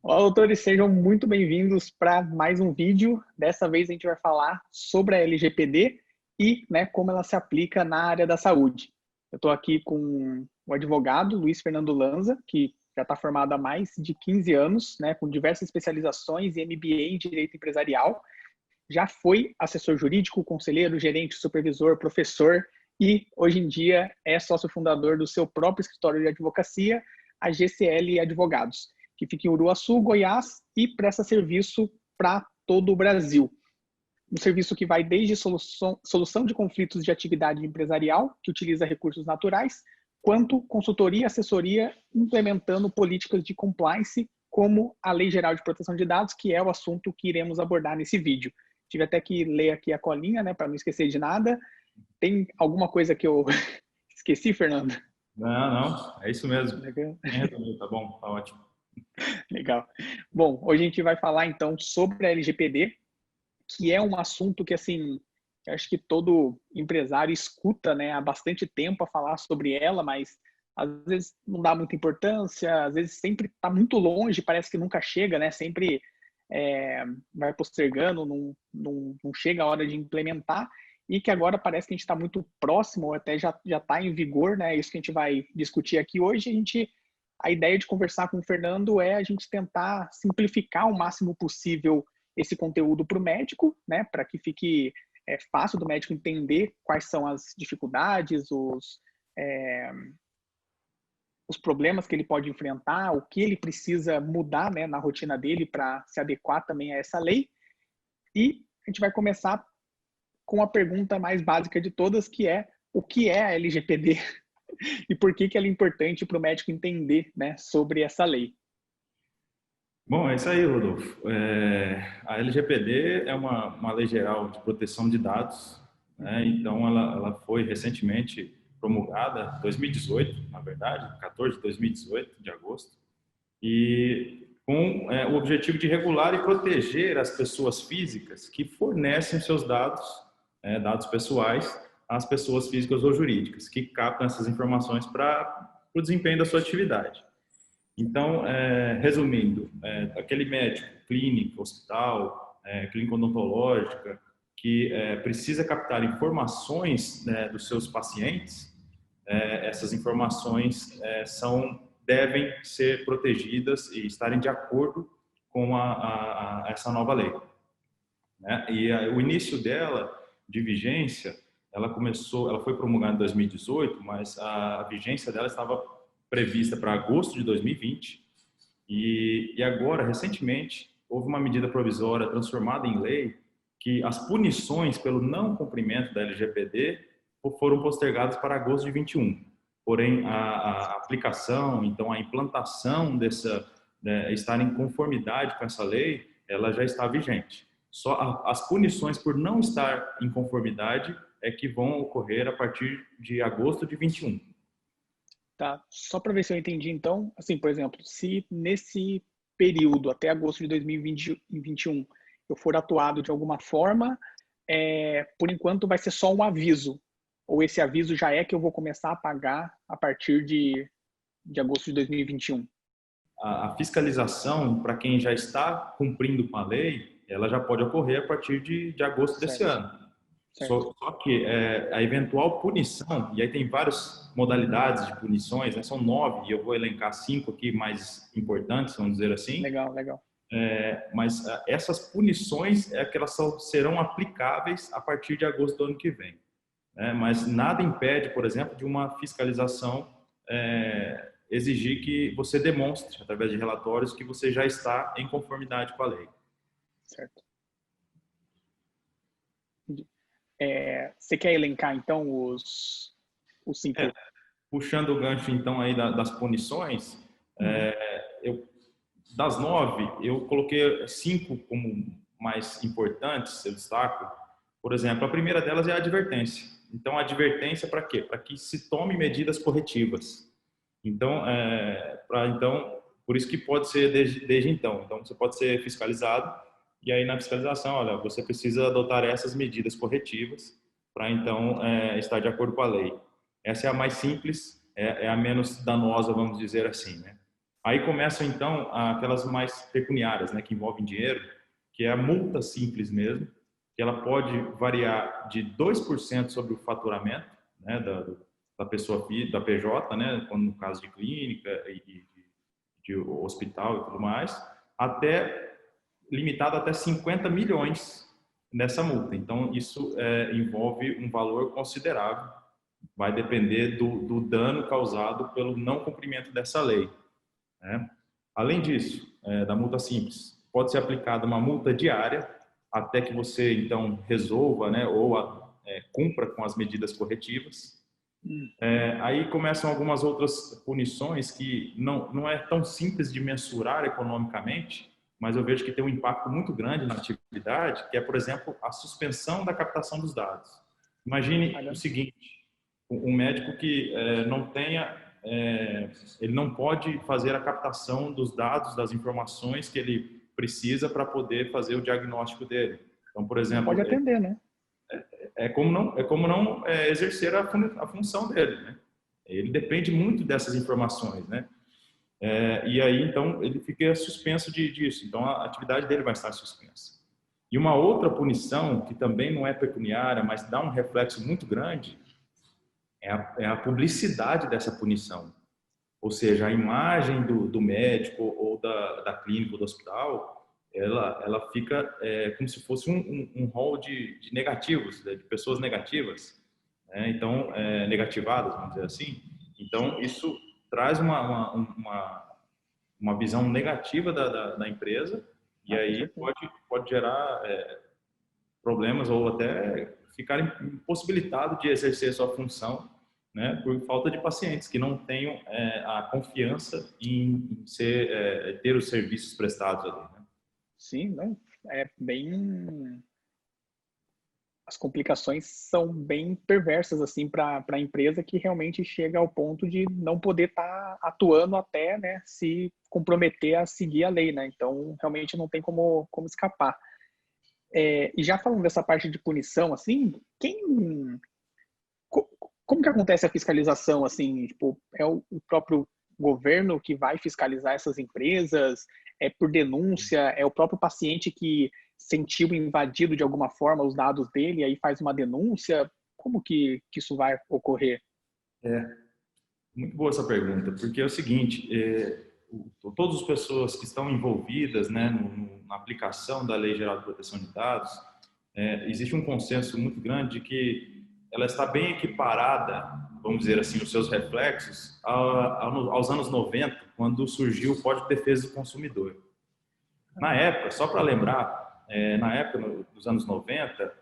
Olá, doutores, sejam muito bem-vindos para mais um vídeo. Dessa vez a gente vai falar sobre a LGPD e como ela se aplica na área da saúde. Eu estou aqui com o advogado Luiz Fernando Lanza, que já está formado há mais de 15 anos, com diversas especializações e MBA em Direito Empresarial. Já foi assessor jurídico, conselheiro, gerente, supervisor, professor e, hoje em dia, é sócio fundador do seu próprio escritório de advocacia, a GCL Advogados, que fica em Uruaçu, Goiás, e presta serviço para todo o Brasil. Um serviço que vai desde solução de conflitos de atividade empresarial, que utiliza recursos naturais, quanto consultoria e assessoria implementando políticas de compliance, como a Lei Geral de Proteção de Dados, que é o assunto que iremos abordar nesse vídeo. Tive até que ler aqui a colinha, para não esquecer de nada. Tem alguma coisa que eu esqueci, Fernando? Não, é isso mesmo. Legal. Bem resumido, tá bom, tá ótimo. Legal. Bom, hoje a gente vai falar então sobre a LGPD, que é um assunto que, assim, eu acho que todo empresário escuta, há bastante tempo a falar sobre ela, mas às vezes não dá muita importância, às vezes sempre está muito longe, parece que nunca chega, sempre vai postergando, não chega a hora de implementar, e que agora parece que a gente está muito próximo, ou até já está em vigor, isso que a gente vai discutir aqui hoje. A ideia de conversar com o Fernando é a gente tentar simplificar o máximo possível esse conteúdo para o médico, para que fique fácil do médico entender quais são as dificuldades, os problemas que ele pode enfrentar, o que ele precisa mudar na rotina dele para se adequar também a essa lei. E a gente vai começar com a pergunta mais básica de todas, que é: o que é a LGPD e por que ela é importante para o médico entender sobre essa lei? Bom, é isso aí, Rodolfo. A LGPD é uma lei geral de proteção de dados, né? Então, ela foi recentemente promulgada, 2018, na verdade, 14 de 2018, de agosto, e com o objetivo de regular e proteger as pessoas físicas que fornecem seus dados, dados pessoais, às pessoas físicas ou jurídicas, que captam essas informações para o desempenho da sua atividade. Então, resumindo, aquele médico, clínica, hospital, clínica odontológica, que precisa captar informações, dos seus pacientes, essas informações devem ser protegidas e estarem de acordo com essa nova lei, né? E o início dela, de vigência, ela foi promulgada em 2018, mas a vigência dela estava prevista para agosto de 2020 e agora, recentemente, houve uma medida provisória transformada em lei que as punições pelo não cumprimento da LGPD foram postergadas para agosto de 21. Porém, a aplicação, então a implantação estar em conformidade com essa lei, ela já está vigente. Só as punições por não estar em conformidade é que vão ocorrer a partir de agosto de 21. Tá? Só para ver se eu entendi, então, assim, por exemplo, se nesse período, até agosto de 2021, eu for atuado de alguma forma, por enquanto vai ser só um aviso, ou esse aviso já é que eu vou começar a pagar a partir de agosto de 2021? A fiscalização, para quem já está cumprindo com a lei, ela já pode ocorrer a partir de agosto desse Certo, ano. certo. Só que a eventual punição, e aí tem várias modalidades de punições, né? São 9, e eu vou elencar 5 aqui mais importantes, vamos dizer assim, Legal, legal. mas essas punições que elas serão aplicáveis a partir de agosto do ano que vem, né? Mas nada impede, por exemplo, de uma fiscalização exigir que você demonstre, através de relatórios, que você já está em conformidade com a lei. Certo. Você quer elencar, então, os 5? Puxando o gancho, então, aí das punições, Uhum. das 9, eu coloquei 5 como mais importantes, eu destaco. Por exemplo, a primeira delas é a advertência. Então, a advertência para quê? Para que se tome medidas corretivas. Então, por isso que pode ser desde então. Então, você pode ser fiscalizado e aí na fiscalização, olha, você precisa adotar essas medidas corretivas para então estar de acordo com a lei. Essa é a mais simples, é a menos danosa, vamos dizer assim, né? Aí começam, então, aquelas mais pecuniárias, né, que envolvem dinheiro, que é a multa simples mesmo, que ela pode variar de 2% sobre o faturamento, né, da pessoa, da PJ, né, quando no caso de clínica e de hospital e tudo mais, até limitado até 50 milhões nessa multa. Então, isso envolve um valor considerável. Vai depender do dano causado pelo não cumprimento dessa lei, né? Além disso, da multa simples, pode ser aplicada uma multa diária até que você, então, resolva, né, ou cumpra com as medidas corretivas. Aí começam algumas outras punições que não é tão simples de mensurar economicamente, mas eu vejo que tem um impacto muito grande na atividade, que é, por exemplo, a suspensão da captação dos dados. Imagine o seguinte: um médico que não tenha, ele não pode fazer a captação dos dados, das informações que ele precisa para poder fazer o diagnóstico dele. Então, por Não pode exemplo, atender, né? é como não exercer a função dele, né? Ele depende muito dessas informações, né? E aí, então, ele fica suspenso disso. Então, a atividade dele vai estar suspensa. E uma outra punição, que também não é pecuniária, mas dá um reflexo muito grande, é a publicidade dessa punição. Ou seja, a imagem do médico ou da clínica ou do hospital, ela fica como se fosse um rol de negativos, né, de pessoas negativas, né? Então, negativadas, vamos dizer assim. Então, isso traz uma visão negativa da empresa, e Com aí certeza. pode gerar problemas ou até ficar impossibilitado de exercer sua função, né, por falta de pacientes que não tenham a confiança em ter os serviços prestados ali, né? Sim, não, é bem. As complicações são bem perversas assim para a empresa, que realmente chega ao ponto de não poder estar atuando até, né, se comprometer a seguir a lei, né? Então realmente não tem como escapar. E já falando dessa parte de punição, assim, como que acontece a fiscalização, assim, tipo, é o próprio governo que vai fiscalizar essas empresas? É por denúncia? É o próprio paciente que sentiu invadido de alguma forma os dados dele e aí faz uma denúncia? Como que isso vai ocorrer? É, muito boa essa pergunta, porque é o seguinte, todas as pessoas que estão envolvidas, né, na aplicação da Lei Geral de Proteção de Dados, existe um consenso muito grande de que ela está bem equiparada, vamos dizer assim, os seus reflexos aos anos 90, quando surgiu o Código de Defesa do Consumidor. Na época, só para lembrar, na época dos anos 90,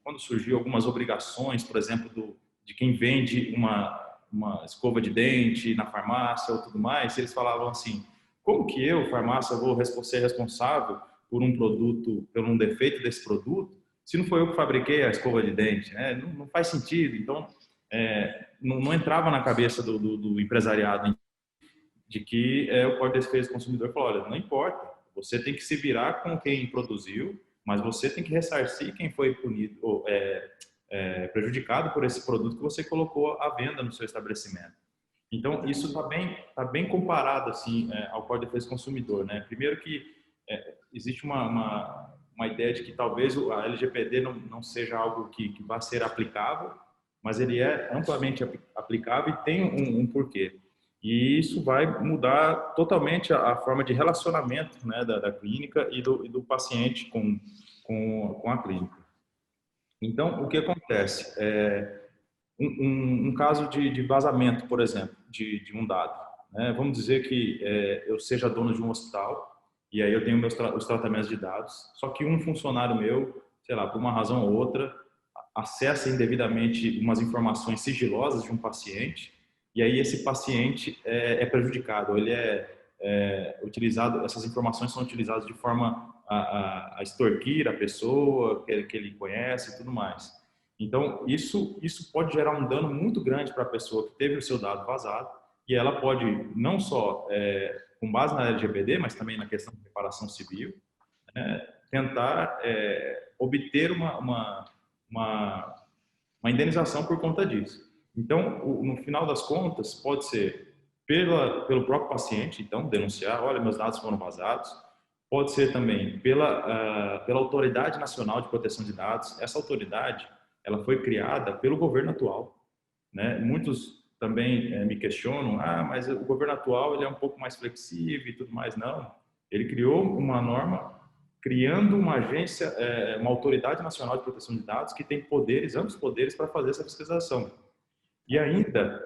quando surgiu algumas obrigações, por exemplo, de quem vende uma escova de dente na farmácia ou tudo mais, eles falavam assim: como que eu, farmácia, vou ser responsável por um produto, por um defeito desse produto, se não foi eu que fabriquei a escova de dente, né? Não faz sentido. Então, não entrava na cabeça do empresariado de que o Código de Defesa do Consumidor falou: olha, não importa, você tem que se virar com quem produziu, mas você tem que ressarcir quem foi punido ou prejudicado por esse produto que você colocou à venda no seu estabelecimento. Então, isso está bem comparado assim, ao Código de Defesa do Consumidor, né? Primeiro que existe uma ideia de que talvez a LGPD não seja algo que vá ser aplicável, mas ele é amplamente aplicável e tem um porquê. E isso vai mudar totalmente a forma de relacionamento, né, da clínica e do paciente com a clínica. Então, o que acontece? Um caso de vazamento, por exemplo, de um dado, né? Vamos dizer que eu seja dono de um hospital e aí eu tenho os tratamentos de dados, só que um funcionário meu, sei lá, por uma razão ou outra, acessa indevidamente umas informações sigilosas de um paciente e aí esse paciente é prejudicado, ele utilizado, essas informações são utilizadas de forma a extorquir a pessoa que ele conhece e tudo mais. Então, isso pode gerar um dano muito grande para a pessoa que teve o seu dado vazado e ela pode, não só com base na LGPD, mas também na questão de reparação civil, tentar obter uma indenização por conta disso. Então, no final das contas, pode ser pelo próprio paciente, então, denunciar, olha, meus dados foram vazados. Pode ser também pela Autoridade Nacional de Proteção de Dados. Essa autoridade, ela foi criada pelo governo atual, né? Muitos também me questionam, mas o governo atual ele é um pouco mais flexível e tudo mais. Não, ele criou uma norma criando uma agência, uma Autoridade Nacional de Proteção de Dados que tem poderes, amplos poderes para fazer essa fiscalização. E ainda,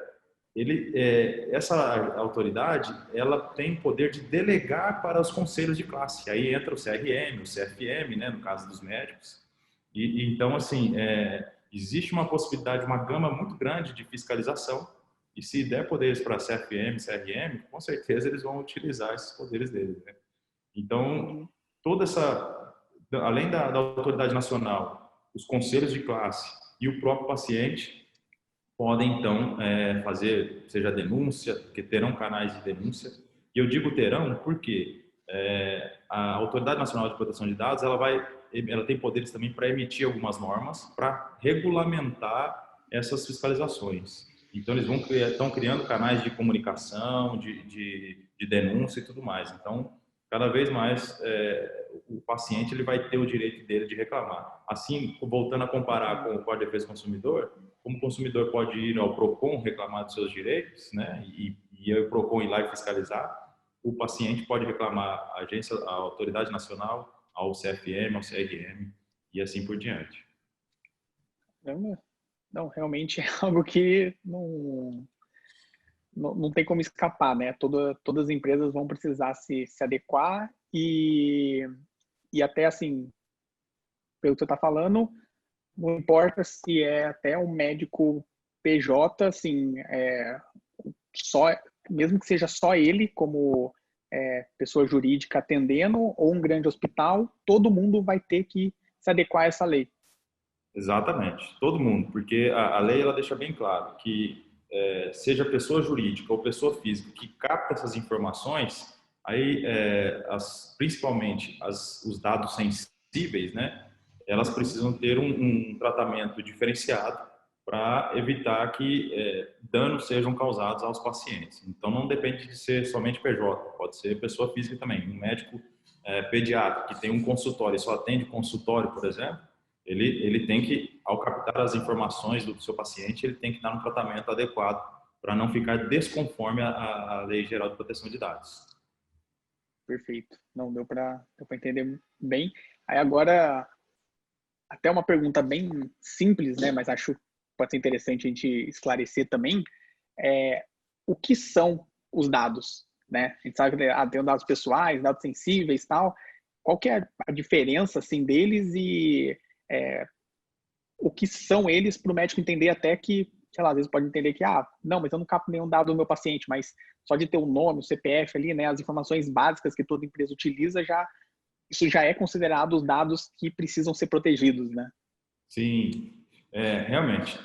essa autoridade, ela tem poder de delegar para os conselhos de classe. Aí entra o CRM, o CFM, né, no caso dos médicos. Então, assim, existe uma possibilidade, uma gama muito grande de fiscalização. E se der poderes para CFM, CRM, com certeza eles vão utilizar esses poderes deles, né? Então, além da autoridade nacional, os conselhos de classe e o próprio paciente podem, então, fazer, seja denúncia, porque terão canais de denúncia. E eu digo terão porque a Autoridade Nacional de Proteção de Dados, ela tem poderes também para emitir algumas normas para regulamentar essas fiscalizações. Então, eles estão criando canais de comunicação, de denúncia e tudo mais. Então, cada vez mais o paciente ele vai ter o direito dele de reclamar. Assim, voltando a comparar com o Código de Defesa do Consumidor, como o consumidor pode ir ao PROCON reclamar dos seus direitos, né, e o PROCON ir lá e fiscalizar, o paciente pode reclamar à agência, à autoridade nacional, ao CFM, ao CRM e assim por diante. Não, realmente é algo que não tem como escapar, né? Todas as empresas vão precisar se adequar e até assim, pelo que você está falando, não importa se é até um médico PJ, assim, mesmo que seja só ele como pessoa jurídica atendendo ou um grande hospital, todo mundo vai ter que se adequar a essa lei. Exatamente, todo mundo, porque a lei ela deixa bem claro que seja pessoa jurídica ou pessoa física que capta essas informações, aí principalmente os dados sensíveis, né? Elas precisam ter um tratamento diferenciado para evitar que danos sejam causados aos pacientes. Então, não depende de ser somente PJ, pode ser pessoa física também. Um médico pediatra que tem um consultório e só atende consultório, por exemplo, ele tem que, ao captar as informações do seu paciente, ele tem que dar um tratamento adequado para não ficar desconforme à Lei Geral de Proteção de Dados. Perfeito. Não, deu para entender bem. Aí agora, até uma pergunta bem simples, né, mas acho que pode ser interessante a gente esclarecer também, o que são os dados, né? A gente sabe que tem os dados pessoais, dados sensíveis e tal. Qual que é a diferença, assim, deles e o que são eles para o médico entender até que, sei lá, às vezes pode entender que, não, mas eu não capto nenhum dado do meu paciente, mas só de ter o nome, o CPF ali, né, as informações básicas que toda empresa utiliza, isso já é considerado os dados que precisam ser protegidos, né? Sim, realmente.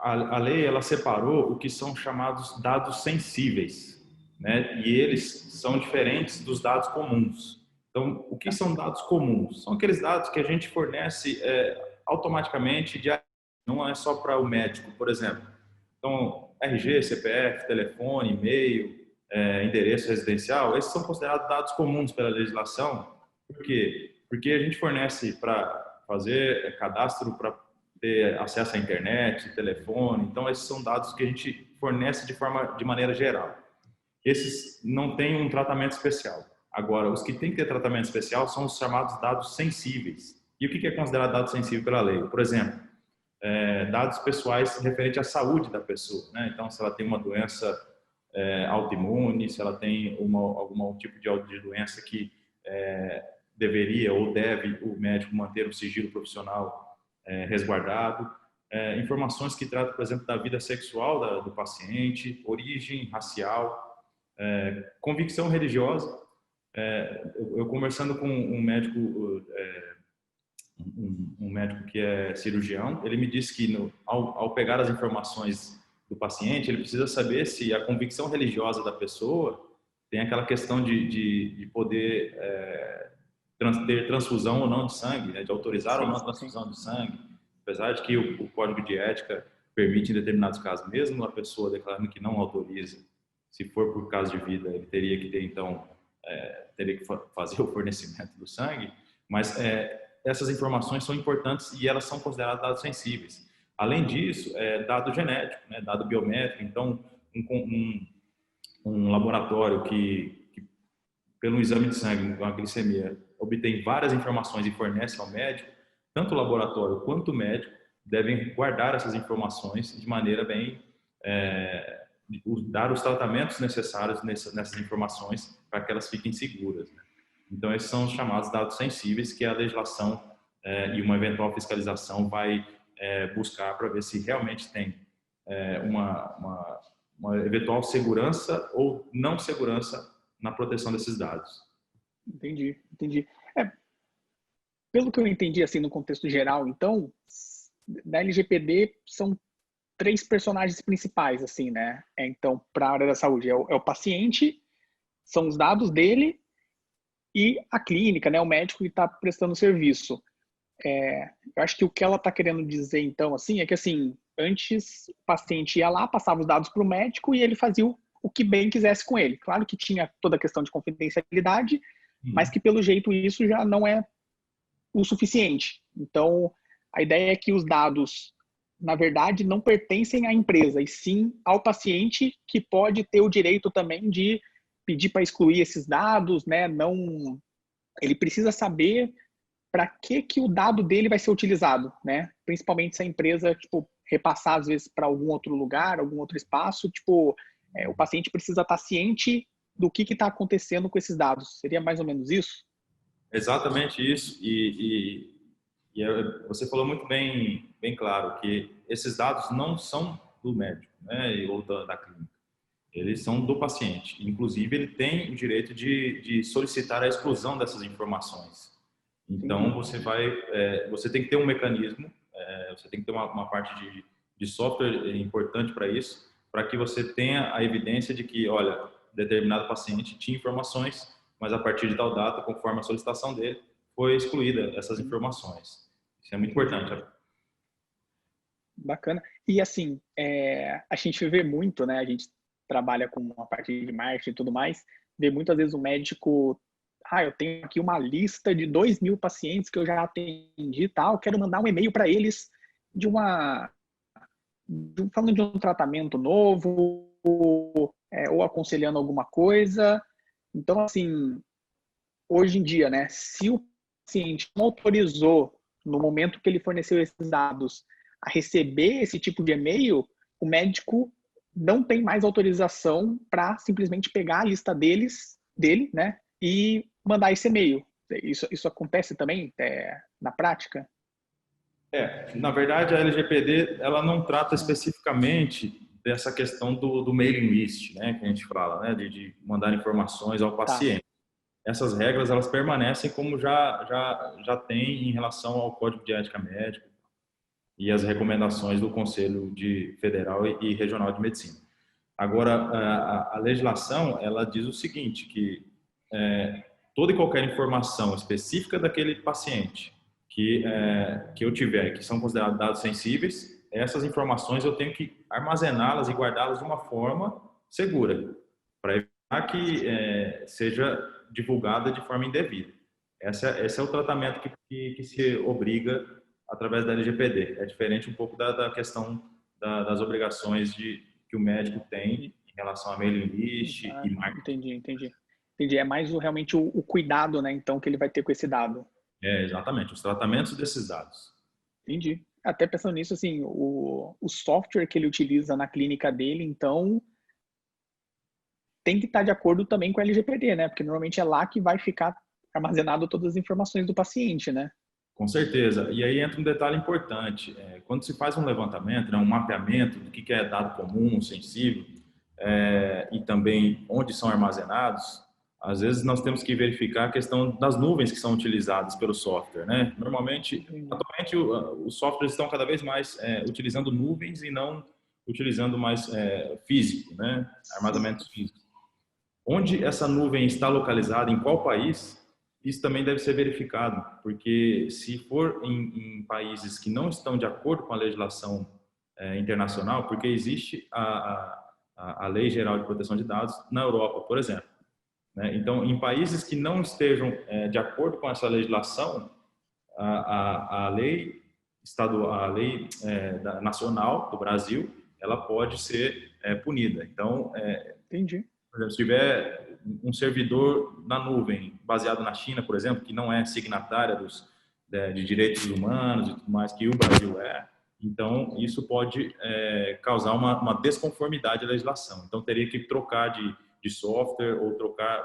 A lei, ela separou o que são chamados dados sensíveis, né, e eles são diferentes dos dados comuns. Então, o que são dados comuns? São aqueles dados que a gente fornece automaticamente, não é só para o médico, por exemplo. Então, RG, CPF, telefone, e-mail, endereço residencial, esses são considerados dados comuns pela legislação. Por quê? Porque a gente fornece para fazer cadastro para ter acesso à internet, telefone. Então, esses são dados que a gente fornece de maneira geral. Esses não têm um tratamento especial. Agora, os que têm que ter tratamento especial são os chamados dados sensíveis. E o que é considerado dado sensível pela lei? Por exemplo, dados pessoais referentes à saúde da pessoa, né? Então, se ela tem uma doença autoimune, se ela tem algum tipo de doença que deveria ou deve o médico manter o sigilo profissional resguardado. Informações que tratam, por exemplo, da vida sexual do paciente, origem racial, convicção religiosa. Eu conversando com um médico, um médico que é cirurgião, ele me disse que ao pegar as informações do paciente, ele precisa saber se a convicção religiosa da pessoa tem aquela questão de poder ter transfusão ou não de sangue, né, de autorizar ou não a transfusão de sangue, apesar de que o Código de Ética permite em determinados casos, mesmo a pessoa declarando que não autoriza, Se for por caso de vida, ele teria que ter, então, teria que fazer o fornecimento do sangue, mas essas informações são importantes e elas são consideradas dados sensíveis. Além disso, dado genético, né, dado biométrico, então, um laboratório que, pelo exame de sangue, com a glicemia, obtém várias informações e fornece ao médico, tanto o laboratório quanto o médico devem guardar essas informações de maneira bem dar os tratamentos necessários nessas informações para que elas fiquem seguras, né? Então, esses são os chamados dados sensíveis que a legislação e uma eventual fiscalização vai buscar para ver se realmente tem uma eventual segurança ou não segurança na proteção desses dados. Entendi, entendi. Pelo que eu entendi, assim, no contexto geral, então, da LGPD são 3 personagens principais, assim, né? Então, para a área da saúde, é o paciente, são os dados dele e a clínica, né? O médico que está prestando serviço. Eu acho que o que ela está querendo dizer, então, assim, é que, assim, antes o paciente ia lá, passava os dados para o médico e ele fazia o que bem quisesse com ele. Claro que tinha toda a questão de confidencialidade, mas que, pelo jeito, isso já não é o suficiente. Então, a ideia é que os dados, na verdade, não pertencem à empresa, e sim ao paciente, que pode ter o direito também de pedir para excluir esses dados, né? Não, ele precisa saber para que o dado dele vai ser utilizado, né? Principalmente se a empresa, tipo, repassar às vezes para algum outro lugar, algum outro espaço, tipo, o paciente precisa estar ciente do que está acontecendo com esses dados. Seria mais ou menos isso? Exatamente isso. Você falou muito bem claro que esses dados não são do médico, né, ou da clínica. Eles são do paciente. Inclusive, ele tem o direito de solicitar a exclusão dessas informações. Então, você tem que ter um mecanismo, você tem que ter uma parte de software importante para isso, para que você tenha a evidência de que, olha, determinado paciente tinha informações, mas a partir de tal data, conforme a solicitação dele, foi excluída essas informações. Isso é muito importante. Bacana. E assim, a gente vê muito, né? A gente trabalha com a parte de marketing e tudo mais, vê muitas vezes o médico, eu tenho aqui uma lista de 2.000 pacientes que eu já atendi e tal, quero mandar um e-mail para eles falando de um tratamento novo, ou aconselhando alguma coisa. Então, assim, hoje em dia, né, se o paciente não autorizou, no momento que ele forneceu esses dados, a receber esse tipo de e-mail, o médico não tem mais autorização para simplesmente pegar a lista dele, né, e mandar esse e-mail. Isso acontece também na prática? Na verdade, a LGPD ela não trata especificamente dessa questão do mailing list, né, que a gente fala, né, de mandar informações ao paciente. Essas regras elas permanecem como já tem em relação ao Código de Ética Médica e as recomendações do Conselho Federal e Regional de Medicina. Agora, a legislação ela diz o seguinte, que toda e qualquer informação específica daquele paciente que eu tiver, que são considerados dados sensíveis, essas informações eu tenho que armazená-las e guardá-las de uma forma segura, para evitar que seja divulgada de forma indevida. Esse é o tratamento que se obriga através da LGPD. É diferente um pouco da questão das obrigações que o médico tem em relação a mailing list e marketing. Entendi. É mais realmente o cuidado, né, então, que ele vai ter com esse dado. Exatamente, os tratamentos desses dados. Entendi. Até pensando nisso, assim, o software que ele utiliza na clínica dele, então, tem que estar de acordo também com a LGPD, né? Porque normalmente é lá que vai ficar armazenado todas as informações do paciente, né? Com certeza. E aí entra um detalhe importante. Quando se faz um levantamento, um mapeamento do que é dado comum, sensível, e também onde são armazenados, às vezes nós temos que verificar a questão das nuvens que são utilizadas pelo software, né? Normalmente, atualmente, os softwares estão cada vez mais utilizando nuvens e não utilizando mais físico, né? Armazenamentos físicos. Onde essa nuvem está localizada, em qual país, isso também deve ser verificado, porque se for em países que não estão de acordo com a legislação internacional, porque existe a Lei Geral de Proteção de Dados na Europa, por exemplo. Né? Então, em países que não estejam de acordo com essa legislação, a lei estadual, a lei nacional do Brasil, ela pode ser punida. Então, Entendi. por exemplo, se tiver um servidor na nuvem baseado na China, por exemplo, que não é signatária de direitos humanos e tudo mais que o Brasil é, então isso pode causar uma desconformidade à legislação. Então teria que trocar de software ou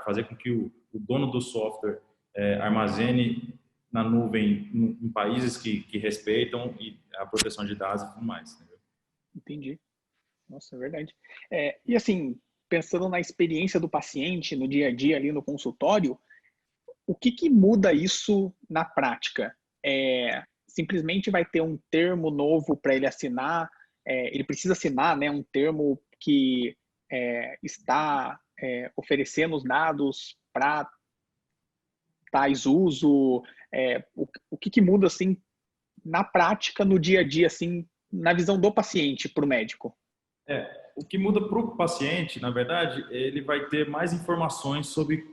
fazer com que o dono do software armazene na nuvem em países que respeitam a proteção de dados e tudo mais. Entendeu? Entendi. Nossa, é verdade. E assim, pensando na experiência do paciente no dia a dia ali no consultório, o que muda isso na prática? Simplesmente vai ter um termo novo para ele assinar, ele precisa assinar, né, um termo que está oferecendo os dados para tais uso, o que muda assim na prática, no dia a dia, assim, na visão do paciente para o médico? O que muda para o paciente, na verdade, ele vai ter mais informações sobre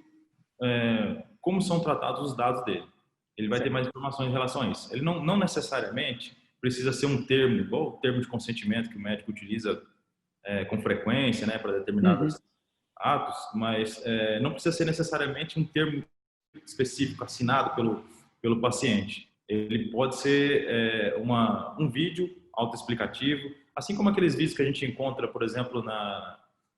como são tratados os dados dele. Ele vai ter mais informações em relação a isso. Ele não necessariamente precisa ser um termo, igual o termo de consentimento que o médico utiliza com frequência, né, para determinados atos, mas não precisa ser necessariamente um termo específico assinado pelo paciente. Ele pode ser um vídeo autoexplicativo, assim como aqueles vídeos que a gente encontra, por exemplo,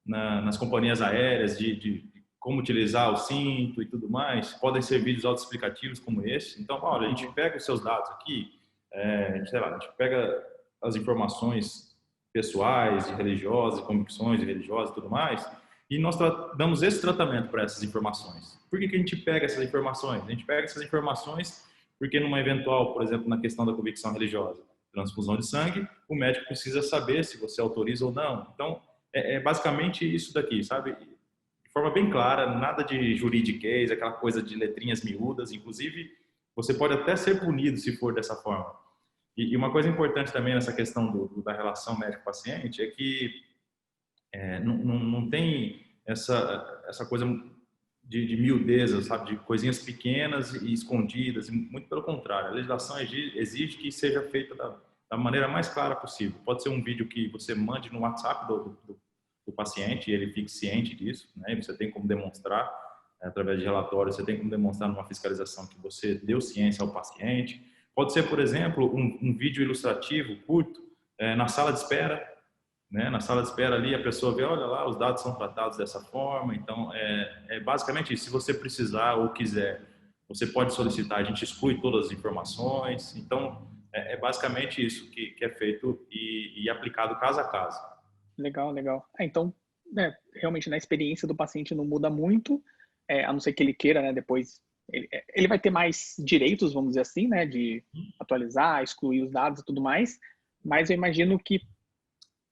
nas companhias aéreas de como utilizar o cinto e tudo mais. Podem ser vídeos autoexplicativos como esse. Então, olha, a gente pega os seus dados aqui, a gente pega as informações pessoais e religiosas, convicções religiosas e tudo mais, e nós damos esse tratamento para essas informações. Por que a gente pega essas informações? A gente pega essas informações porque numa eventual, por exemplo, na questão da convicção religiosa, transfusão de sangue, o médico precisa saber se você autoriza ou não. Então, basicamente isso daqui, sabe? De forma bem clara, nada de juridiquês, aquela coisa de letrinhas miúdas. Inclusive, você pode até ser punido se for dessa forma. E uma coisa importante também nessa questão da relação médico-paciente é que não tem essa coisa de miudeza, sabe, de coisinhas pequenas e escondidas, e muito pelo contrário, a legislação exige que seja feita da maneira mais clara possível. Pode ser um vídeo que você mande no WhatsApp do paciente e ele fique ciente disso, né? Você tem como demonstrar, através de relatórios, você tem como demonstrar numa fiscalização que você deu ciência ao paciente. Pode ser, por exemplo, um vídeo ilustrativo curto na sala de espera, né? Na sala de espera ali a pessoa vê, olha lá, os dados são tratados dessa forma. Então basicamente isso. Se você precisar ou quiser, você pode solicitar, a gente exclui todas as informações. Então basicamente isso que é feito e aplicado caso a caso. Legal. Então, realmente na experiência do paciente não muda muito, a não ser que ele queira, né, depois ele vai ter mais direitos, vamos dizer assim, né, de atualizar, excluir os dados e tudo mais, mas eu imagino que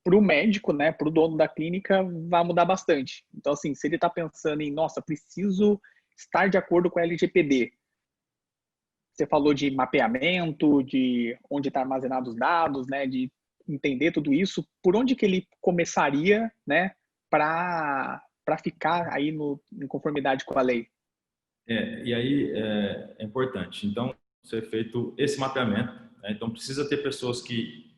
para o médico, né, para o dono da clínica, vai mudar bastante. Então, assim, se ele está pensando em, nossa, preciso estar de acordo com a LGPD, você falou de mapeamento, de onde está armazenado os dados, né, de entender tudo isso, por onde que ele começaria, né, para ficar aí em conformidade com a lei? E aí é importante, então, ser feito esse mapeamento, né? Então, precisa ter pessoas que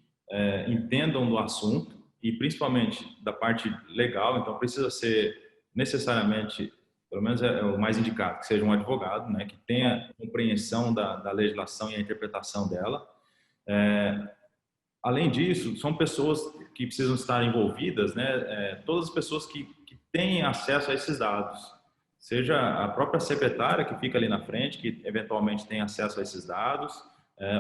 entendam do assunto e principalmente da parte legal. Então, precisa ser necessariamente, pelo menos é o mais indicado, que seja um advogado, né, que tenha compreensão da legislação e a interpretação dela. Além disso, são pessoas que precisam estar envolvidas, né, todas as pessoas que têm acesso a esses dados, seja a própria secretária que fica ali na frente, que eventualmente tem acesso a esses dados,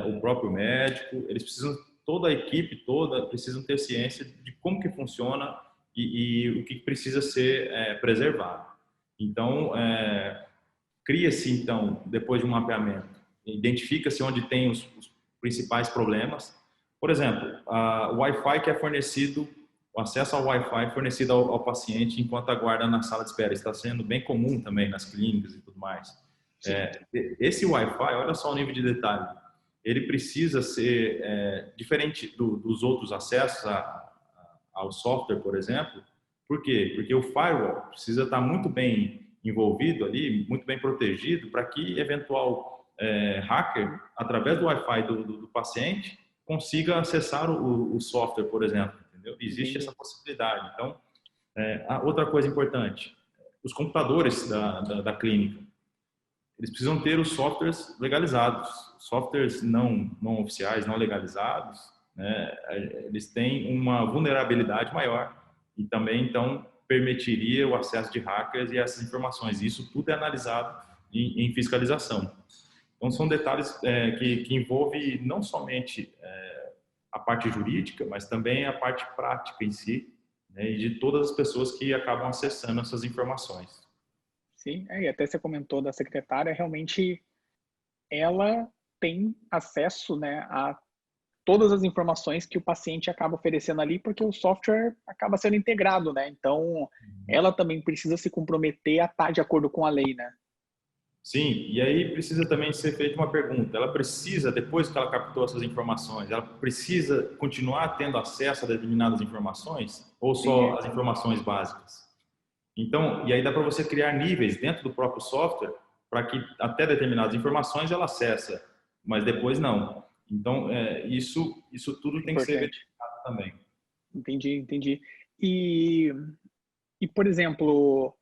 o próprio médico, eles precisam, toda a equipe toda precisam ter ciência de como que funciona e o que precisa ser preservado. Então, cria-se, então, depois de um mapeamento, identifica-se onde tem os principais problemas. Por exemplo, o Wi-Fi que é fornecido, o acesso ao Wi-Fi fornecido ao paciente enquanto aguarda na sala de espera, está sendo bem comum também nas clínicas e tudo mais. Esse Wi-Fi, olha só o nível de detalhe, ele precisa ser diferente dos outros acessos ao software, por exemplo, Por quê? Porque o firewall precisa estar muito bem envolvido ali, muito bem protegido, para que eventual hacker, através do Wi-Fi do paciente, consiga acessar o software, por exemplo. Entendeu? Existe essa possibilidade. Então, outra coisa importante, os computadores da clínica, eles precisam ter os softwares legalizados. Softwares não oficiais, não legalizados, né, eles têm uma vulnerabilidade maior e também, então, permitiria o acesso de hackers e essas informações. Isso tudo é analisado em fiscalização. Então, são detalhes que envolvem não somente a parte jurídica, mas também a parte prática em si, né, e de todas as pessoas que acabam acessando essas informações. Sim, e até você comentou da secretária, realmente ela tem acesso, né, a todas as informações que o paciente acaba oferecendo ali, porque o software acaba sendo integrado, né? Então, ela também precisa se comprometer a estar de acordo com a lei, né? Sim, e aí precisa também ser feita uma pergunta. Ela precisa, depois que ela captou essas informações, ela precisa continuar tendo acesso a determinadas informações ou só Entendi. as informações básicas? Então, e aí dá para você criar níveis dentro do próprio software para que até determinadas informações ela acessa, mas depois não. Então, isso tudo tem que ser Importante. verificado também. Entendi. E, por exemplo,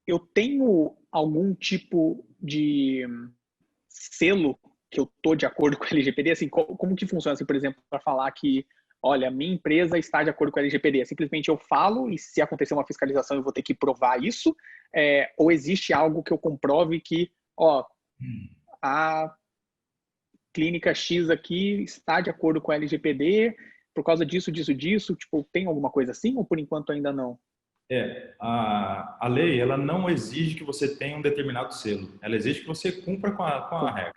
eu tenho algum tipo de selo que eu tô de acordo com a LGPD? Assim, como que funciona, assim, por exemplo, para falar que, olha, minha empresa está de acordo com a LGPD? Simplesmente eu falo e se acontecer uma fiscalização eu vou ter que provar isso? Ou existe algo que eu comprove que, ó, a clínica X aqui está de acordo com a LGPD por causa disso, tipo, tem alguma coisa assim ou por enquanto ainda não? A lei, ela não exige que você tenha um determinado selo. Ela exige que você cumpra com a regra.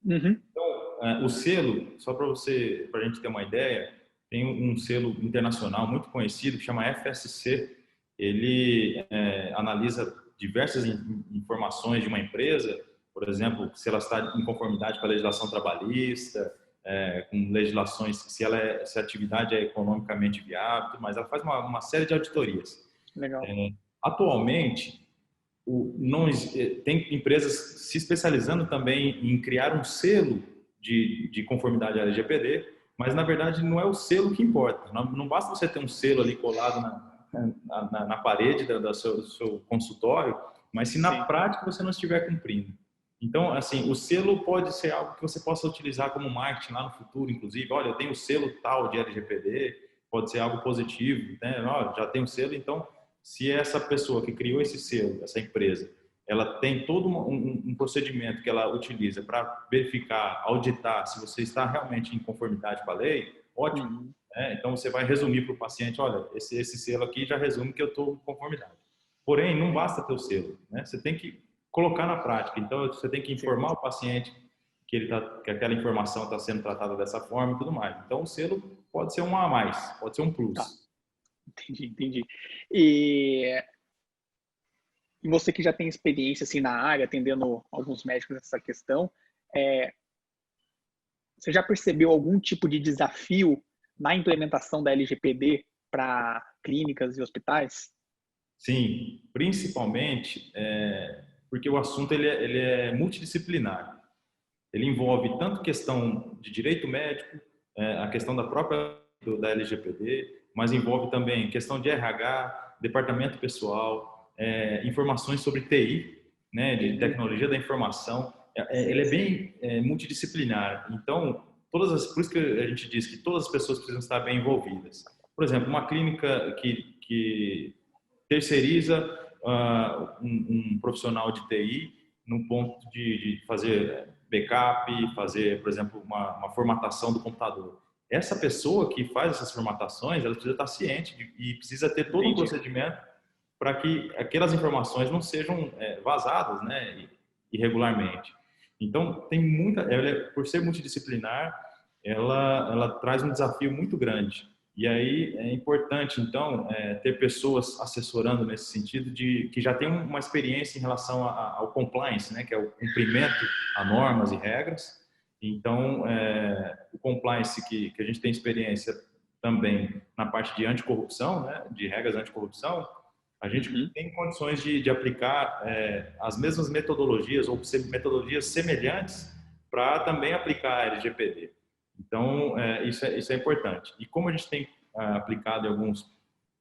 Uhum. Então, o selo, só para a gente ter uma ideia, tem um selo internacional muito conhecido que chama FSC. Ele analisa diversas informações de uma empresa, por exemplo, se ela está em conformidade com a legislação trabalhista, com legislações, se a atividade é economicamente viável, mas ela faz uma série de auditorias. Legal. Atualmente, tem empresas se especializando também em criar um selo de conformidade à LGPD, mas na verdade não é o selo que importa. Não basta você ter um selo ali colado na parede do seu consultório, mas se na Sim. prática você não estiver cumprindo. Então, assim, o selo pode ser algo que você possa utilizar como marketing lá no futuro, inclusive. Olha, eu tenho o selo tal de LGPD, pode ser algo positivo, né? Olha, já tenho o selo, então se essa pessoa que criou esse selo, essa empresa, ela tem todo um procedimento que ela utiliza para verificar, auditar se você está realmente em conformidade com a lei, ótimo. Uhum. Então, você vai resumir para o paciente, olha, esse selo aqui já resume que eu estou em conformidade. Porém, não basta ter o selo, né? Você tem que colocar na prática. Então, você tem que informar o paciente que aquela informação está sendo tratada dessa forma e tudo mais. Então, o selo pode ser um a mais, pode ser um Tá, plus. entendi. E você que já tem experiência assim na área, atendendo alguns médicos nessa questão, você já percebeu algum tipo de desafio na implementação da LGPD para clínicas e hospitais? Sim, principalmente porque o assunto ele é multidisciplinar. Ele envolve tanto questão de direito médico, a questão da própria da LGPD, mas envolve também questão de RH, departamento pessoal, informações sobre TI, né, de tecnologia da informação. Ele é bem multidisciplinar. Então, por isso que a gente diz que todas as pessoas precisam estar bem envolvidas. Por exemplo, uma clínica que terceiriza um profissional de TI no ponto de fazer backup, fazer, por exemplo, uma formatação do computador. Essa pessoa que faz essas formatações, ela precisa estar ciente e precisa ter todo um procedimento para que aquelas informações não sejam vazadas, né, irregularmente. Então, por ser multidisciplinar, ela traz um desafio muito grande. E aí é importante, então, ter pessoas assessorando nesse sentido que já tem uma experiência em relação ao compliance, né, que é o cumprimento a normas e regras. Então, o compliance que a gente tem experiência também na parte de anticorrupção, né, de regras anticorrupção, a gente tem condições de aplicar as mesmas metodologias ou metodologias semelhantes para também aplicar a LGPD. Então, isso é importante. E como a gente tem aplicado em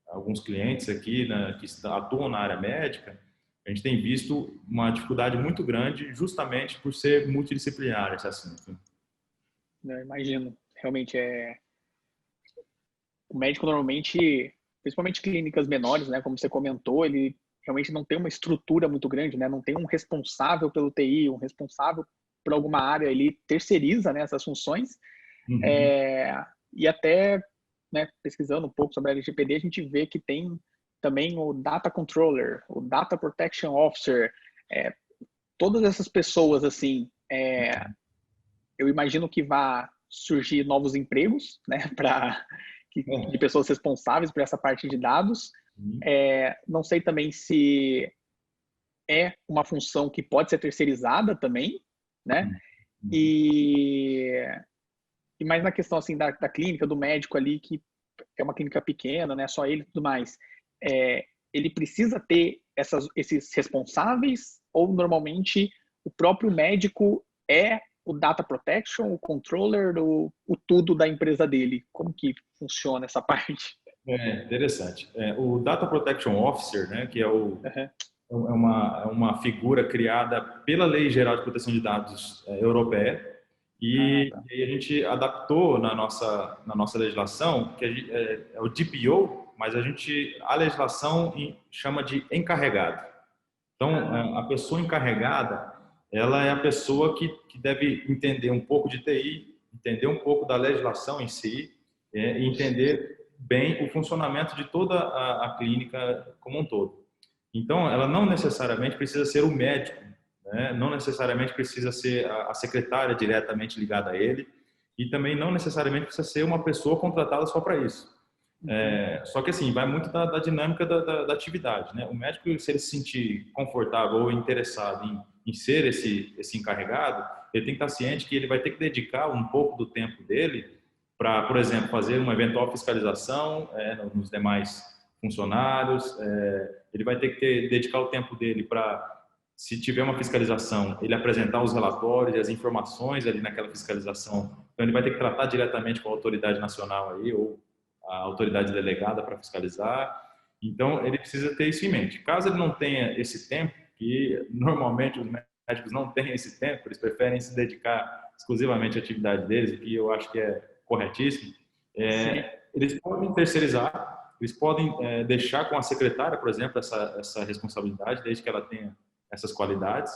alguns clientes aqui, né, que atuam na área médica, a gente tem visto uma dificuldade muito grande justamente por ser multidisciplinar esse assunto. Eu imagino. Realmente o médico normalmente, principalmente clínicas menores, né, como você comentou, ele realmente não tem uma estrutura muito grande, né, não tem um responsável pelo TI, um responsável por alguma área, ele terceiriza, né, essas funções. E até, né, pesquisando um pouco sobre a LGPD, a gente vê que tem também o Data Controller, o Data Protection Officer, todas essas pessoas, assim, eu imagino que vai surgir novos empregos, né, de pessoas responsáveis por essa parte de dados. Não sei também se é uma função que pode ser terceirizada também, né? E mais na questão assim da clínica, do médico ali, que é uma clínica pequena, né? Só ele e tudo mais. Ele precisa ter esses responsáveis ou normalmente o próprio médico é o data protection, o controller, o tudo da empresa dele? Como que funciona essa parte? Interessante. O Data Protection Officer, né, que é uma figura criada pela Lei Geral de Proteção de Dados europeia, e a gente adaptou na nossa legislação, que é o DPO, mas a legislação chama de encarregado. Então, a pessoa encarregada, ela é a pessoa que deve entender um pouco de TI, entender um pouco da legislação em si, e entender bem o funcionamento de toda a clínica como um todo. Então, ela não necessariamente precisa ser o médico, né? Não necessariamente precisa ser a secretária diretamente ligada a ele, e também não necessariamente precisa ser uma pessoa contratada só para isso. Só que assim, vai muito da dinâmica da atividade, né? O médico, se ele se sentir confortável ou interessado em ser esse encarregado, ele tem que estar ciente que ele vai ter que dedicar um pouco do tempo dele para, por exemplo, fazer uma eventual fiscalização nos demais funcionários. Ele vai ter que dedicar o tempo dele para, se tiver uma fiscalização, ele apresentar os relatórios e as informações ali naquela fiscalização. Então, ele vai ter que tratar diretamente com a autoridade nacional aí, ou a autoridade delegada para fiscalizar. Então, ele precisa ter isso em mente. Caso ele não tenha esse tempo, que normalmente os médicos não têm esse tempo, eles preferem se dedicar exclusivamente à atividade deles, o que eu acho que é corretíssimo, eles podem terceirizar, eles podem deixar com a secretária, por exemplo, essa responsabilidade, desde que ela tenha essas qualidades.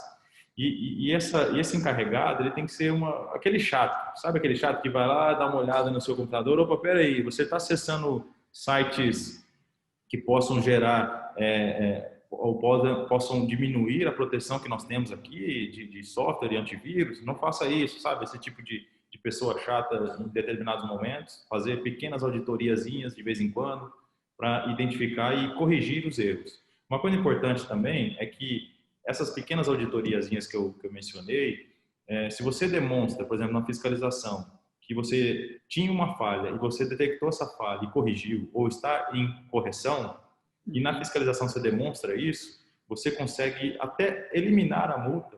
E esse encarregado, ele tem que ser aquele chato, sabe aquele chato que vai lá, dá uma olhada no seu computador, opa, peraí, você está acessando sites que possam gerar ou possam diminuir a proteção que nós temos aqui de software e antivírus? Não faça isso, sabe? Esse tipo de pessoa chata em determinados momentos, fazer pequenas auditoriazinhas de vez em quando para identificar e corrigir os erros. Uma coisa importante também é que essas pequenas auditoriazinhas que eu mencionei, se você demonstra, por exemplo, na fiscalização, que você tinha uma falha e você detectou essa falha e corrigiu, ou está em correção, e na fiscalização você demonstra isso, você consegue até eliminar a multa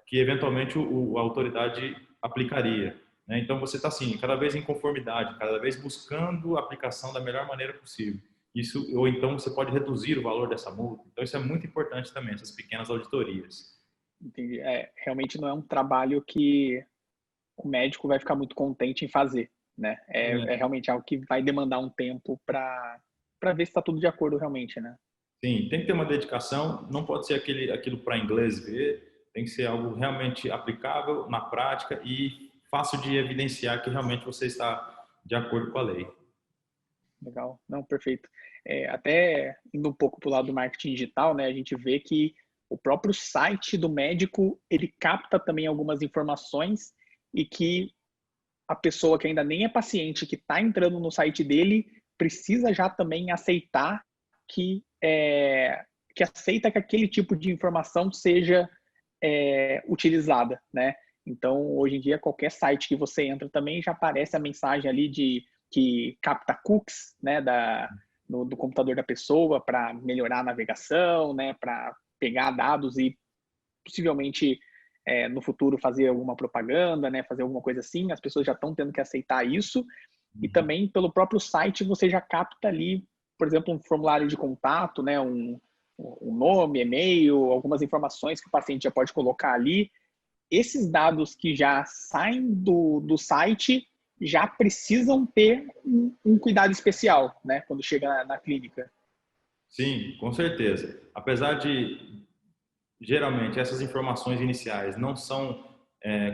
que eventualmente a autoridade aplicaria, né? Então você está assim, cada vez em conformidade, cada vez buscando a aplicação da melhor maneira possível. Isso, ou então você pode reduzir o valor dessa multa. Então isso é muito importante também, essas pequenas auditorias. Entendi. Realmente não é um trabalho que o médico vai ficar muito contente em fazer, né? É realmente algo que vai demandar um tempo para ver se está tudo de acordo realmente, né? Sim, tem que ter uma dedicação, não pode ser aquilo para inglês ver, tem que ser algo realmente aplicável na prática e fácil de evidenciar que realmente você está de acordo com a lei. Legal, não, perfeito. Até indo um pouco para o lado do marketing digital, né, a gente vê que o próprio site do médico, ele capta também algumas informações e que a pessoa que ainda nem é paciente, que está entrando no site dele, precisa já também aceitar que aceita que aquele tipo de informação seja utilizada, né? Então, hoje em dia, qualquer site que você entra também já aparece a mensagem ali de que capta cookies, né, do computador da pessoa para melhorar a navegação, né, para pegar dados e possivelmente no futuro fazer alguma propaganda, né, fazer alguma coisa assim. As pessoas já estão tendo que aceitar isso. E também pelo próprio site você já capta ali, por exemplo, um formulário de contato, né, um nome, e-mail, algumas informações que o paciente já pode colocar ali. Esses dados que já saem do site já precisam ter um cuidado especial, né, quando chega na clínica. Sim, com certeza. Apesar de, geralmente, essas informações iniciais não são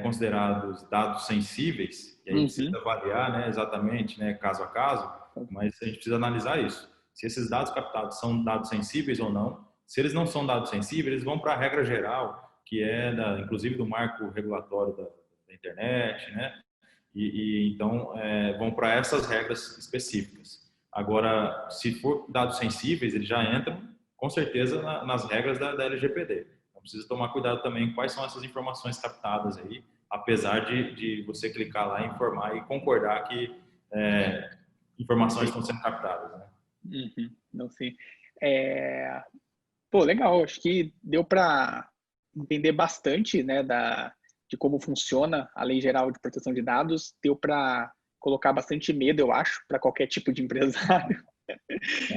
considerados dados sensíveis, e aí precisa avaliar, né, exatamente, né, caso a caso, mas a gente precisa analisar isso. Se esses dados captados são dados sensíveis ou não. Se eles não são dados sensíveis, eles vão para a regra geral, que é, inclusive, do marco regulatório da internet, né? Então, vão para essas regras específicas. Agora, se for dados sensíveis, eles já entram, com certeza, nas regras da LGPD. Então, precisa tomar cuidado também quais são essas informações captadas aí, apesar de você clicar lá, informar e concordar que informações estão sendo captadas, né? Não sei. Pô, legal. Acho que deu para entender bastante, né, de como funciona a Lei Geral de Proteção de Dados. Deu para colocar bastante medo, eu acho, para qualquer tipo de empresário,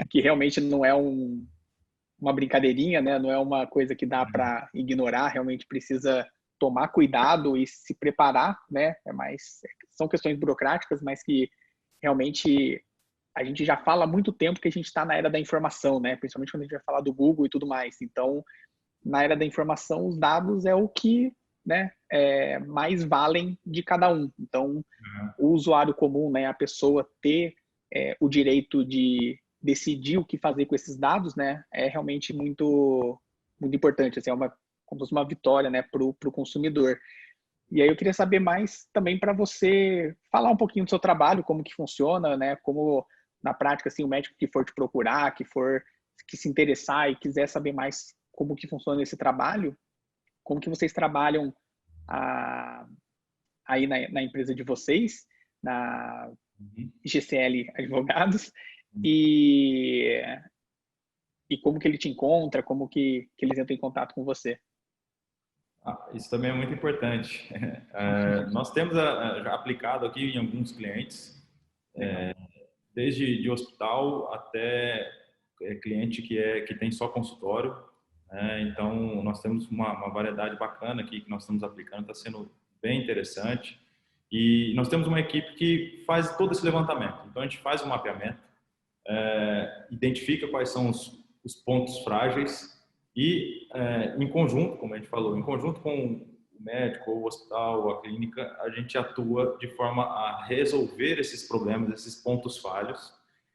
que realmente não é uma brincadeirinha, né? Não é uma coisa que dá para ignorar. Realmente precisa tomar cuidado e se preparar, né? São questões burocráticas, mas que realmente a gente já fala há muito tempo que a gente está na era da informação, né? Principalmente quando a gente vai falar do Google e tudo mais. Então, na era da informação, os dados é o que, né, mais valem de cada um. Então, o usuário comum, né, a pessoa ter o direito de decidir o que fazer com esses dados, né, é realmente muito, muito importante. Assim, como se fosse uma vitória, né, para o consumidor. E aí eu queria saber mais também para você falar um pouquinho do seu trabalho, como que funciona, né? Como na prática, assim, o médico que for te procurar, que se interessar e quiser saber mais como que funciona esse trabalho, como que vocês trabalham aí na empresa de vocês, na GCL Advogados, e como que ele te encontra, como que eles entram em contato com você. Isso também é muito importante. Nós temos já aplicado aqui em alguns clientes, desde de hospital até cliente que tem só consultório. Então, nós temos uma variedade bacana aqui que nós estamos aplicando, está sendo bem interessante. E nós temos uma equipe que faz todo esse levantamento. Então, a gente faz um mapeamento, identifica quais são os pontos frágeis e, em conjunto, como a gente falou, em conjunto com o médico, ou o hospital, ou a clínica, a gente atua de forma a resolver esses problemas, esses pontos falhos,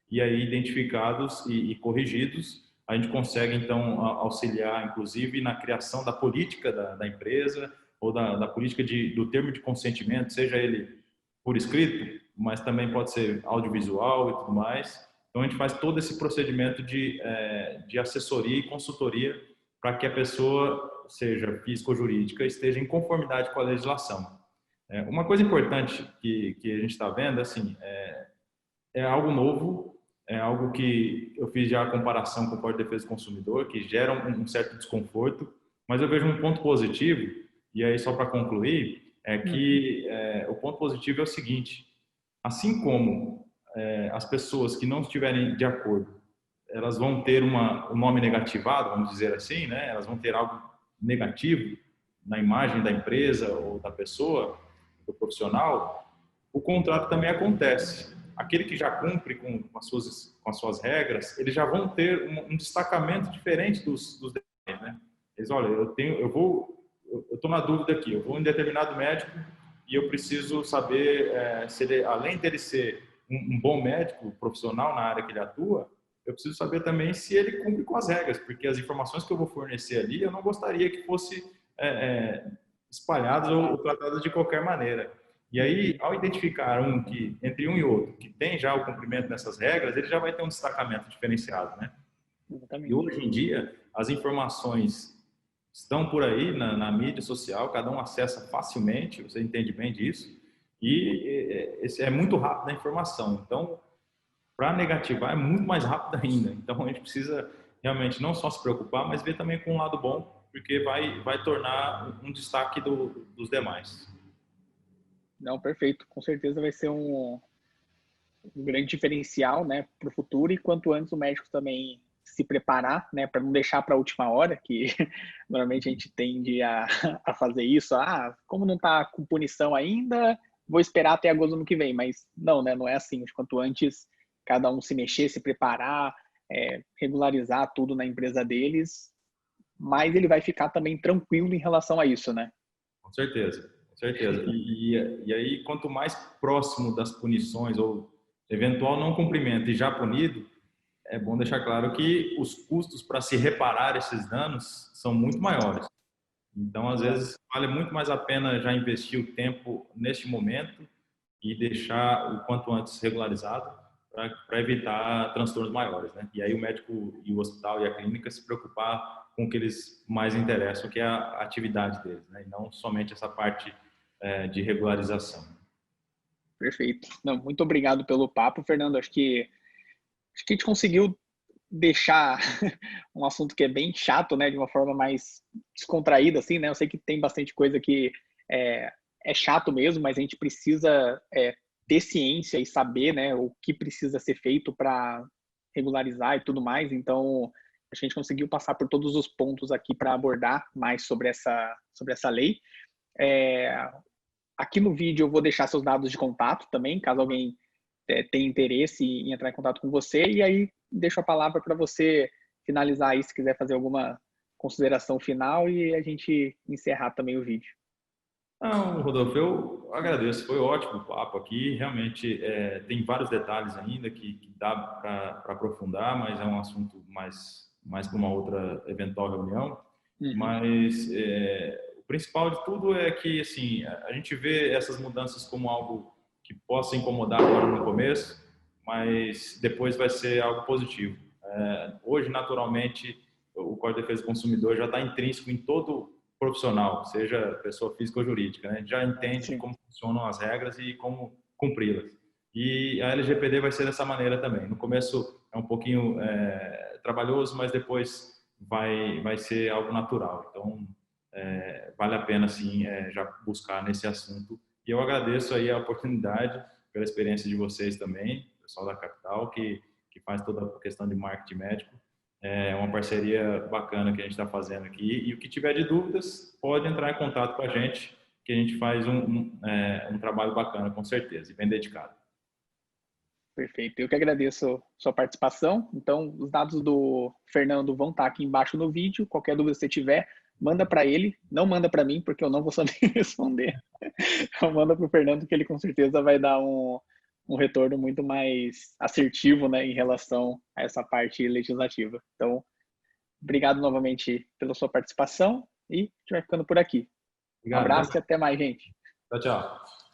e aí identificados e corrigidos, a gente consegue, então, auxiliar, inclusive, na criação da política da empresa ou da política do termo de consentimento, seja ele por escrito, mas também pode ser audiovisual e tudo mais. Então, a gente faz todo esse procedimento de assessoria e consultoria para que a pessoa, seja física ou jurídica, esteja em conformidade com a legislação. Uma coisa importante que a gente está vendo, assim, é algo novo, é algo que eu fiz já a comparação com o Código de Defesa do Consumidor, que gera um certo desconforto, mas eu vejo um ponto positivo, e aí só para concluir, é que o ponto positivo é o seguinte: assim como as pessoas que não estiverem de acordo, elas vão ter um nome negativado, vamos dizer assim, né? Elas vão ter algo negativo na imagem da empresa ou da pessoa, do profissional. O contrário também acontece. Aquele que já cumpre com as suas regras, eles já vão ter um destacamento diferente dos demais, né? Eles, olha, eu estou na dúvida aqui, eu vou em determinado médico e eu preciso saber se ele, além dele ser um bom médico profissional na área que ele atua, eu preciso saber também se ele cumpre com as regras, porque as informações que eu vou fornecer ali, eu não gostaria que fosse espalhadas ou tratadas de qualquer maneira. E aí, ao identificar entre um e outro, que tem já o cumprimento dessas regras, ele já vai ter um destacamento diferenciado, né? Exatamente. E hoje em dia, as informações estão por aí na mídia social, cada um acessa facilmente, você entende bem disso. E esse é muito rápido a informação. Então, para negativar é muito mais rápido ainda. Então, a gente precisa realmente não só se preocupar, mas ver também com um lado bom, porque vai tornar um destaque dos demais. Não, perfeito. Com certeza vai ser um grande diferencial, né, para o futuro, e quanto antes o médico também se preparar, né, para não deixar para a última hora, que normalmente a gente tende a fazer isso. Como não está com punição ainda, vou esperar até agosto do ano que vem. Mas não, né, não é assim. Quanto antes cada um se mexer, se preparar, regularizar tudo na empresa deles, mais ele vai ficar também tranquilo em relação a isso, né? Com certeza, com certeza. E aí, quanto mais próximo das punições ou eventual não cumprimento e já punido, é bom deixar claro que os custos para se reparar esses danos são muito maiores. Então, às Exato. vezes, vale muito mais a pena já investir o tempo neste momento e deixar o quanto antes regularizado para evitar transtornos maiores, né? E aí o médico e o hospital e a clínica se preocupar com o que eles mais interessam, que é a atividade deles, né? E não somente essa parte de regularização. Perfeito. Não, muito obrigado pelo papo, Fernando. Acho que a gente conseguiu deixar um assunto que é bem chato, né, de uma forma mais descontraída, assim, né? Eu sei que tem bastante coisa que é chato mesmo, mas a gente precisa ter ciência e saber, né, o que precisa ser feito para regularizar e tudo mais. Então, a gente conseguiu passar por todos os pontos aqui para abordar mais sobre essa lei. É, Aqui no vídeo eu vou deixar seus dados de contato também, caso alguém tenha interesse em entrar em contato com você. E aí deixo a palavra para você finalizar aí, se quiser fazer alguma consideração final, e a gente encerrar também o vídeo. Não, Rodolfo, eu agradeço. Foi ótimo o papo aqui. Realmente tem vários detalhes ainda que dá para aprofundar, mas é um assunto mais para uma outra eventual reunião. Uhum. Mas o principal de tudo é que assim a gente vê essas mudanças como algo que possa incomodar agora no começo, mas depois vai ser algo positivo. Hoje, naturalmente, o Código de Defesa do Consumidor já está intrínseco em todo profissional, seja pessoa física ou jurídica, né? Já entende de Sim. como funcionam as regras e como cumpri-las. E a LGPD vai ser dessa maneira também. No começo é um pouquinho trabalhoso, mas depois vai ser algo natural. Então, vale a pena, sim, já buscar nesse assunto. E eu agradeço aí a oportunidade, pela experiência de vocês também, pessoal da Capital, que faz toda a questão de marketing médico. É uma parceria bacana que a gente está fazendo aqui. E o que tiver de dúvidas, pode entrar em contato com a gente, que a gente faz um trabalho bacana, com certeza, e bem dedicado. Perfeito. Eu que agradeço sua participação. Então, os dados do Fernando vão estar aqui embaixo no vídeo. Qualquer dúvida que você tiver, manda para ele. Não manda para mim, porque eu não vou saber responder. Então, manda para o Fernando, que ele com certeza vai dar um retorno muito mais assertivo, né, em relação a essa parte legislativa. Então, obrigado novamente pela sua participação e a gente vai ficando por aqui. Um Obrigado. abraço e até mais, gente. Tchau, tchau.